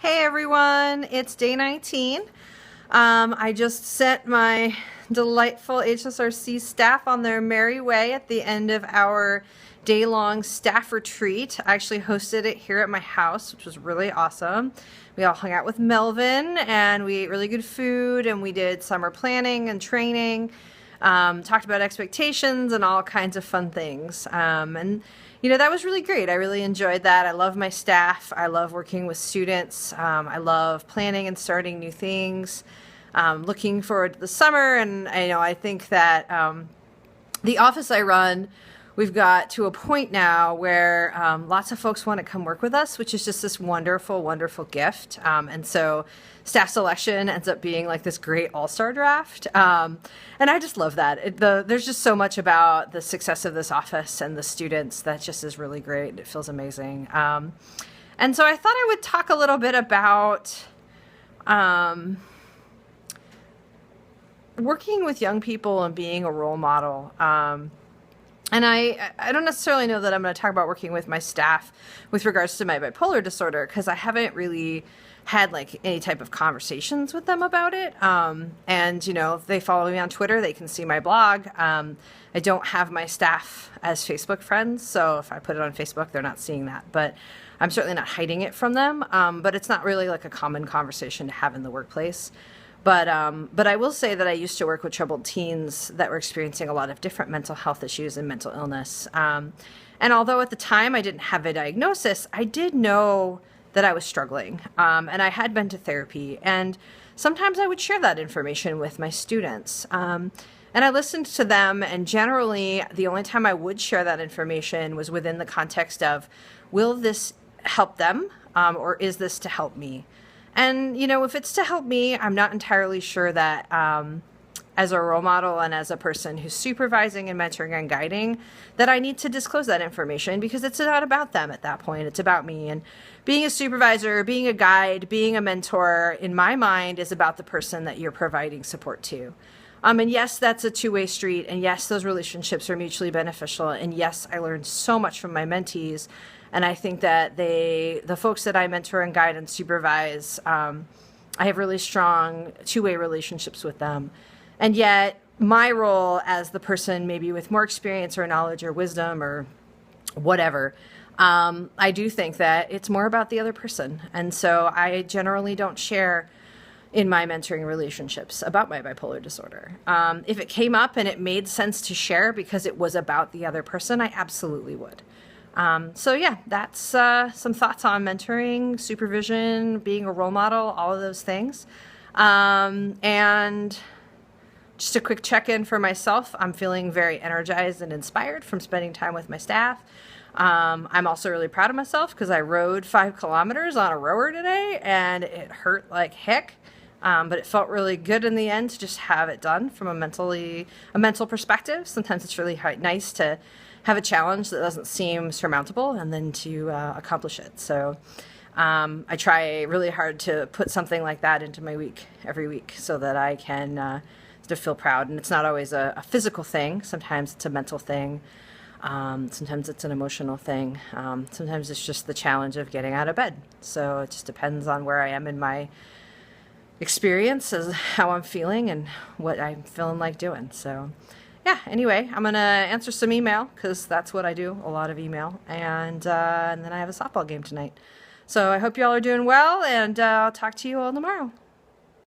Hey everyone, it's day 19. I just sent my delightful HSRC staff on their merry way at the end of our day-long staff retreat. I actually hosted it here at my house, which was really awesome. We all hung out with Melvin and we ate really good food and we did summer planning and training, talked about expectations and all kinds of fun things. That was really great. I really enjoyed that. I love my staff. I love working with students. I love planning and starting new things. Looking forward to the summer, and I think that the office I run, we've got to a point now where lots of folks want to come work with us, which is just this wonderful, wonderful gift. And so staff selection ends up being like this great all-star draft. And I just love that. There's just so much about the success of this office and the students that just is really great. It feels amazing. And so I thought I would talk a little bit about working with young people and being a role model. And I don't necessarily know that I'm going to talk about working with my staff with regards to my bipolar disorder, because I haven't really had like any type of conversations with them about it. If they follow me on Twitter, they can see my blog. I don't have my staff as Facebook friends, so if I put it on Facebook, they're not seeing that. But I'm certainly not hiding it from them. But it's not really like a common conversation to have in the workplace. But I will say that I used to work with troubled teens that were experiencing a lot of different mental health issues and mental illness. And although at the time I didn't have a diagnosis, I did know that I was struggling. And I had been to therapy. And sometimes I would share that information with my students. And I listened to them. And generally, the only time I would share that information was within the context of, will this help them? Or is this to help me? And, if it's to help me, I'm not entirely sure that as a role model and as a person who's supervising and mentoring and guiding, that I need to disclose that information, because it's not about them at that point. It's about me. And being a supervisor, being a guide, being a mentor, in my mind, is about the person that you're providing support to. And yes, that's a two-way street. And yes, those relationships are mutually beneficial. And yes, I learned so much from my mentees. And I think that the folks that I mentor and guide and supervise, I have really strong two-way relationships with them. And yet my role as the person maybe with more experience or knowledge or wisdom or whatever, I do think that it's more about the other person. And so I generally don't share in my mentoring relationships about my bipolar disorder. If it came up and it made sense to share because it was about the other person, I absolutely would. That's some thoughts on mentoring, supervision, being a role model, all of those things. And just a quick check-in for myself. I'm feeling very energized and inspired from spending time with my staff. I'm also really proud of myself because I rode 5 kilometers on a rower today and it hurt like heck. But it felt really good in the end to just have it done from a mental perspective. Sometimes it's really nice to have a challenge that doesn't seem surmountable and then to accomplish it. So I try really hard to put something like that into my week every week so that I can to feel proud. And it's not always a physical thing. Sometimes it's a mental thing. Sometimes it's an emotional thing. Sometimes it's just the challenge of getting out of bed. So it just depends on where I am in my experience, as how I'm feeling and what I'm feeling like doing. So anyway, I'm going to answer some email because that's what I do, a lot of email. And then I have a softball game tonight. So I hope you all are doing well, and I'll talk to you all tomorrow.